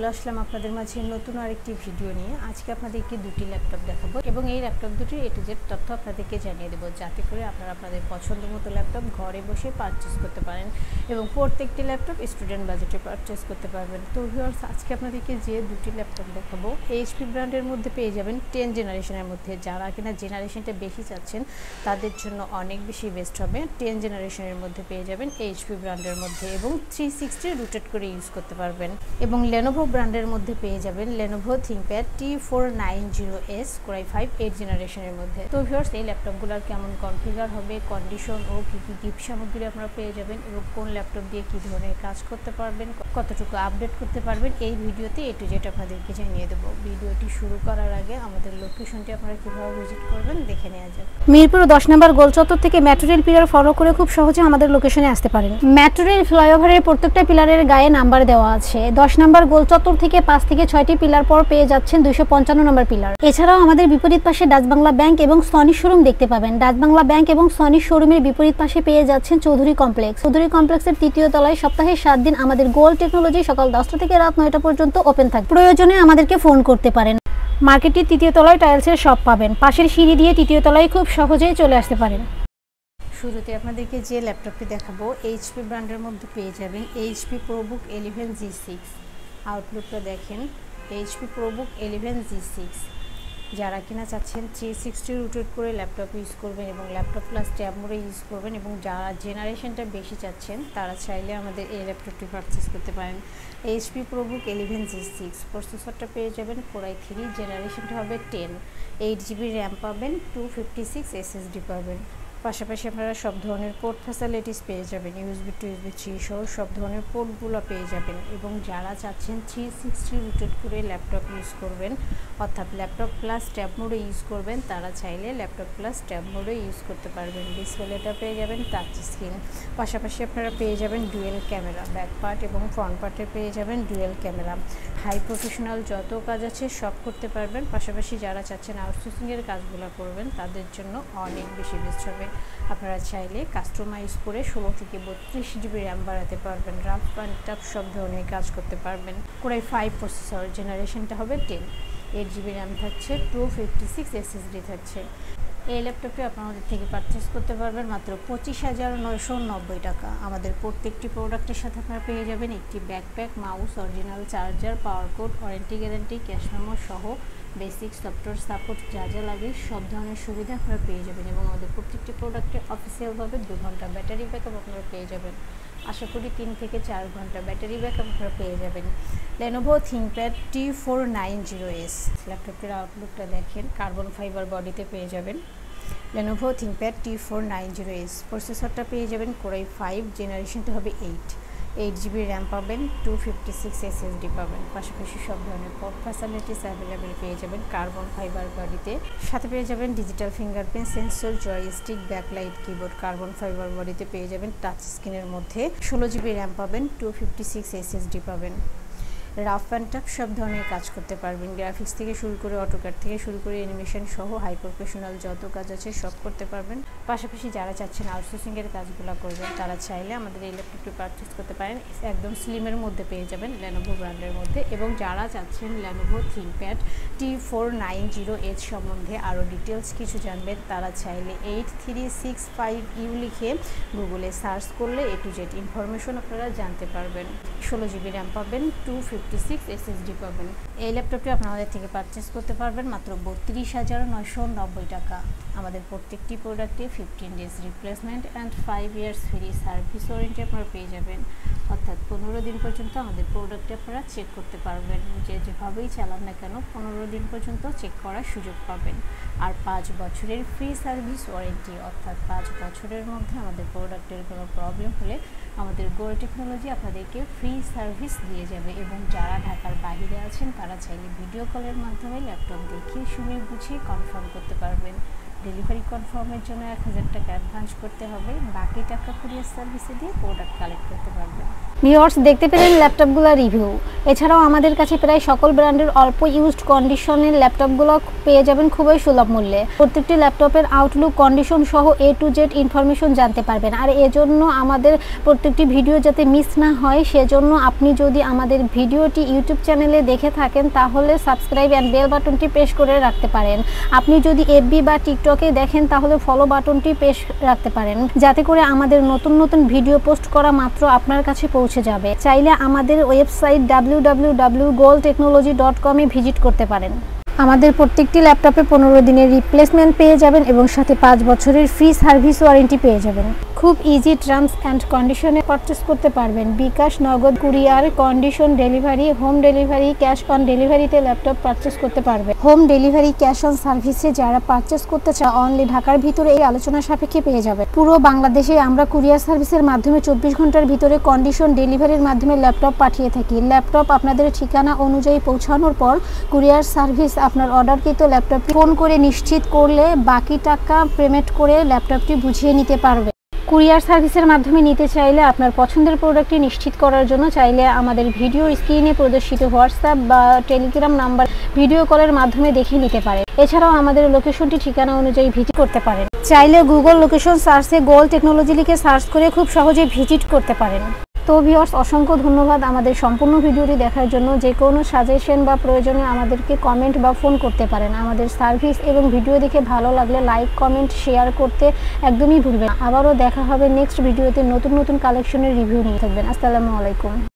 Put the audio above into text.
চলে আসলাম আপনাদের মাঝে নতুন আরেকটি ভিডিও নিয়ে। আজকে আপনাদেরকে দুটি ল্যাপটপ দেখাবো এবং এই ল্যাপটপ দুটির A to Z তথ্য আপনাদেরকে জানিয়ে দেবো, যাতে করে আপনারা আপনাদের পছন্দ মতো ল্যাপটপ ঘরে বসে পারচেস করতে পারেন এবং প্রত্যেকটি ল্যাপটপ স্টুডেন্ট বাজেটে পারচেস করতে পারবেন। তো ভিউয়ার্স, আজকে আপনাদেরকে যে দুটি ল্যাপটপ দেখাবো HP ব্র্যান্ডের মধ্যে পেয়ে যাবেন 10 জেনারেশনের মধ্যে। যারা কিনা জেনারেশনটা বেশি চাচ্ছেন তাদের জন্য অনেক বেশি বেস্ট হবে। 10 জেনারেশনের মধ্যে পেয়ে যাবেন HP ব্র্যান্ডের মধ্যে এবং 360 রোটেট করে ইউজ করতে পারবেন। এবং Lenovo ব্র্যান্ডের মধ্যে পেয়ে যাবেন Lenovo ThinkPad T490S Core i5 8 জেনারেশনের মধ্যে। তো ভিউয়ার্স, এই ল্যাপটপগুলোর কেমন কনফিগার হবে, কন্ডিশন ও কী কী গিফট সামগ্রী আপনারা পেয়ে যাবেন এবং কোন ল্যাপটপ দিয়ে কী ধরনের কাজ করতে পারবেন, কতটুকু আপডেট করতে পারবেন, এই ভিডিওতে A to Z আপনাদেরকে জানিয়ে দেবো। ভিডিওটি শুরু করার আগে আমাদের লোকেশনটি আপনারা কীভাবে ভিজিট করবেন দেখে নেওয়া যাক। মিরপুর 10 নম্বর গোলচত্বর থেকে মেট্রো রেল পিলার ফলো করে খুব সহজে আমাদের লোকেশনে আসতে পারেন। মেট্রো রেল ফ্লাইওভারের প্রত্যেকটা পিলারের গায়ে নাম্বার দেওয়া আছে। 10 নম্বর গোলচত্বর থেকে 5 থেকে 6টি পিলার পর পেয়ে যাচ্ছেন 255 নম্বর পিলার। এছাড়াও আমাদের বিপরীত পাশে ডাচ বাংলা ব্যাংক এবং সনি শোরুম দেখতে পাবেন। ডাচ বাংলা ব্যাংক এবং সনি শোরুমের বিপরীত পাশে পেয়ে যাচ্ছেন চৌধুরী কমপ্লেক্স। চৌধুরী কমপ্লেক্সের 3য় তলায় সপ্তাহে 7 দিন আমাদের গোল্ড টেকনোলজি সকাল 10টা থেকে রাত 9টা পর্যন্ত ওপেন থাকে। প্রয়োজনে আমাদেরকে ফোন করতে পারেন। মার্কেটটির 3য় তলায় টাইলসের শপ পাবেন। পাশের সিঁড়ি দিয়ে 3য় তলায় খুব সহজেই চলে আসতে পারেন। শুরুতে আপনাদেরকে যে ল্যাপটপটি দেখাবো HP ব্র্যান্ডের মধ্যে পেয়ে যাবেন HP ProBook 11 G6। আউটলুকটা দেখেন, HP ProBook 11 G6। যারা কিনা চাচ্ছেন 360 রোটেট করে ল্যাপটপ ইউজ করবেন এবং ল্যাপটপ প্লাস ট্যাব মোডে ইউজ করবেন এবং যারা জেনারেশনটা বেশি চাচ্ছেন তারা চাইলে আমাদের এই ল্যাপটপটি পারচেস করতে পারেন। HP ProBook 11 G6 প্রসেসরটা পেয়ে যাবেন Core i3, জেনারেশনটা হবে 10, 8GB র্যাম পাবেন, 256 SSD পাবেন। পাশাপাশি আপনারা সব ধরনের পোর্ট ফ্যাসিলিটিস পেয়ে যাবেন, USB to USB 3 সহ সব ধরনের পোর্টগুলো পেয়ে যাবেন। এবং যারা চাচ্ছেন 360 রোটেট করে ল্যাপটপ ইউজ করবেন, অর্থাৎ ল্যাপটপ প্লাস ট্যাব মোডে ইউজ করবেন, তারা চাইলে ল্যাপটপ প্লাস ট্যাব মোডে ইউজ করতে পারবেন। ডিসপ্লেটা পেয়ে যাবেন টাচ স্ক্রিন। পাশাপাশি আপনারা পেয়ে যাবেন ডুয়েল ক্যামেরা, ব্যাক পার্ট এবং ফ্রন্ট পার্টে পেয়ে যাবেন ডুয়েল ক্যামেরা। হাই প্রফেশনাল যত কাজ আছে সব করতে পারবেন। পাশাপাশি যারা চাচ্ছেন আউটসোর্সিংয়ের কাজগুলো করবেন তাদের জন্য অনেক বেশি বেস্ট হবে। আপনারা চাইলে কাস্টমাইজ করে 16 থেকে 32GB র্যাম বাড়াতে পারবেন, রাফ অ্যান্ড টাফ সব ধরনের কাজ করতে পারবেন। Core i5 প্রসেসর, জেনারেশনটা হবে 10, 8GB র্যাম থাকছে, 256 SSD থাকছে। এই ল্যাপটপটি আপনাদের থেকে পারচেস করতে পারবেন মাত্র 25,990 টাকা। আমাদের প্রত্যেকটি প্রোডাক্টের সাথে আপনারা পেয়ে যাবেন একটি backpack, mouse, original charger, power cord, warranty guarantee, cash memo সহ বেসিক সফটওয়্যার সাপোর্ট যা যা লাগে সব ধরনের সুবিধা আপনারা পেয়ে যাবেন। এবং আমাদের প্রত্যেকটি প্রোডাক্টে অফিসিয়ালভাবে 2 ঘন্টা ব্যাটারি ব্যাকআপ আপনারা পেয়ে যাবেন। আশা করি 3 থেকে 4 ঘন্টা ব্যাটারি ব্যাকআপ আপনারা পেয়ে যাবেন। Lenovo ThinkPad T490S ল্যাপটপটির আউটলুকটা দেখেন, কার্বন ফাইবার বডিতে পেয়ে যাবেন। Lenovo ThinkPad T490S প্রসেসরটা পেয়ে যাবেন Core i5, জেনারেশনটা হবে 8, 8GB র্যাম পাবেন, 256 SSD পাবেন। পাশাপাশি সব ধরনের পোর্ট ফ্যাসিলিটিস অ্যাভেলেবেল পেয়ে যাবেন কার্বন ফাইবার বডিতে। সাথে পেয়ে যাবেন digital fingerprint sensor, joystick, backlight, keyboard. Carbon fibre বডিতে পেয়ে যাবেন টাচ স্ক্রিনের মধ্যে 16GB র্যাম পাবেন, 256 SSD পাবেন। রাফ অ্যান্ড টাফ সব ধরনের কাজ করতে পারবেন, গ্রাফিক্স থেকে শুরু করে অটোক্যাড থেকে শুরু করে অ্যানিমেশন সহ হাই প্রফেশনাল যত কাজ আছে সব করতে পারবেন। পাশাপাশি যারা চাচ্ছেন আউটসোর্সিংয়ের কাজগুলো করবেন তারা চাইলে আমাদের এই ল্যাপটপটি পারচেস করতে পারেন। একদম স্লিমের মধ্যে পেয়ে যাবেন Lenovo ব্র্যান্ডের মধ্যে। এবং যারা চাচ্ছেন Lenovo ThinkPad T490S সম্বন্ধে আরও ডিটেলস কিছু জানবেন তারা চাইলে 8365U লিখে গুগলে সার্চ করলে A to Z ইনফরমেশন আপনারা জানতে পারবেন। 16GB র্যাম পাবেন, 256 SSD পাবেন। এই ল্যাপটপটি আপনাদের থেকে পারচেস করতে পারবেন মাত্র 32,990 টাকা। আমাদের প্রত্যেকটি প্রোডাক্টে 15 days replacement and 5 years free service warranty আপনারা পেয়ে যাবেন। অর্থাৎ 15 দিন পর্যন্ত আমাদের প্রোডাক্টটি আপনারা চেক করতে পারবেন। যেভাবেই চালান না কেন 15 দিন পর্যন্ত চেক করার সুযোগ পাবেন। আর 5 বছরের ফ্রি সার্ভিস ওয়ারেন্টি, অর্থাৎ 5 বছরের মধ্যে আমাদের প্রোডাক্টের কোনো প্রবলেম হলে আমাদের গোল্ড টেকনোলজি আপনাদেরকে ফ্রি সার্ভিস দিয়ে যাবে। এবং যারা ঢাকার বাইরে আছেন তারা চাইলে ভিডিও কলের মাধ্যমে ল্যাপটপ দেখিয়ে শুনে বুঝিয়ে কনফার্ম করতে পারবেন। ডেলিভারি কনফার্মের জন্য 1000 টাকা অ্যাডভান্স করতে হবে, বাকি টাকা কুরিয়ার সার্ভিসে দিয়ে প্রোডাক্ট কালেক্ট করতে পারবেন। ভিউয়ার্স, দেখতে পেলেন ল্যাপটপগুলোর রিভিউ। এছাড়াও আমাদের কাছে প্রায় সকল ব্র্যান্ডের অল্প ইউজড কন্ডিশনের ল্যাপটপগুলো পেয়ে যাবেন খুবই সুলভ মূল্যে। প্রত্যেকটি ল্যাপটপের আউটলুক, কন্ডিশন সহ A to Z ইনফরমেশন জানতে পারবেন। আর এজন্য আমাদের প্রত্যেকটি ভিডিও যাতে মিস না হয়, সেজন্য আপনি যদি আমাদের ভিডিওটি ইউটিউব চ্যানেলে দেখে থাকেন তাহলে সাবস্ক্রাইব অ্যান্ড বেল বাটনটি প্রেস করে রাখতে পারেন। আপনি যদি FB বা টিকটকে দেখেন তাহলে ফলো বাটনটি প্রেস রাখতে পারেন, যাতে করে আমাদের নতুন নতুন ভিডিও পোস্ট করা মাত্র আপনার কাছে পৌঁছে যাবে। চাইলে আমাদের ওয়েবসাইট www.goldtechnology.com এ ভিজিট করতে পারেন। আমাদের প্রত্যেকটি ল্যাপটপে 15 দিনের রিপ্লেসমেন্ট পেয়ে যাবেন এবং সাথে 5 বছরের ফ্রি সার্ভিস ওয়ারেন্টি পেয়ে যাবেন। খুব ইজি টার্মস অ্যান্ড কন্ডিশনে পারচেস করতে পারবেন। বিকাশ, নগদ, courier, condition delivery, home delivery, cash on ডেলিভারিতে ল্যাপটপ পারচেস করতে পারবেন। হোম ডেলিভারি, ক্যাশ অন সার্ভিসে যারা পারচেস করতে চায় অনলি ঢাকার ভিতরে এই আলোচনা সাপেক্ষে পেয়ে যাবে। পুরো বাংলাদেশে আমরা কুরিয়ার সার্ভিসের মাধ্যমে 24 ঘন্টার ভিতরে কন্ডিশন ডেলিভারির মাধ্যমে ল্যাপটপ পাঠিয়ে থাকি। ল্যাপটপ আপনাদের ঠিকানা অনুযায়ী পৌঁছানোর পর কুরিয়ার সার্ভিস আপনার অর্ডারকৃত ল্যাপটপটি ফোন করে নিশ্চিত করলে বাকি টাকা পেমেন্ট করে ল্যাপটপটি বুঝিয়ে নিতে পারবে। কুরিয়ার সার্ভিসের মাধ্যমে নিতে চাইলে আপনার পছন্দের প্রোডাক্টটি নিশ্চিত করার জন্য চাইলে আমাদের ভিডিও স্ক্রিনে প্রদর্শিত হোয়াটসঅ্যাপ বা টেলিগ্রাম নাম্বার ভিডিও কলের মাধ্যমে দেখে নিতে পারে। এছাড়াও আমাদের লোকেশনটি ঠিকানা অনুযায়ী ভিজিট করতে পারেন। চাইলে গুগল লোকেশন সার্চে গোল্ড টেকনোলজি লিখে সার্চ করে খুব সহজে ভিজিট করতে পারেন। তো ভিউয়ার্স, অসংখ্য ধন্যবাদ আমাদের সম্পূর্ণ ভিডিওটি দেখার জন্য। যে কোনো সাজেশন বা প্রয়োজনে আমাদেরকে কমেন্ট বা ফোন করতে পারেন। আমাদের সার্ভিস এবং ভিডিও দেখে ভালো লাগলে লাইক, কমেন্ট, শেয়ার করতে একদমই ভুলবেন না। আবারও দেখা হবে নেক্সট ভিডিওতে নতুন নতুন কালেকশনের রিভিউ নিয়ে। থাকবেন। আসসালামু আলাইকুম।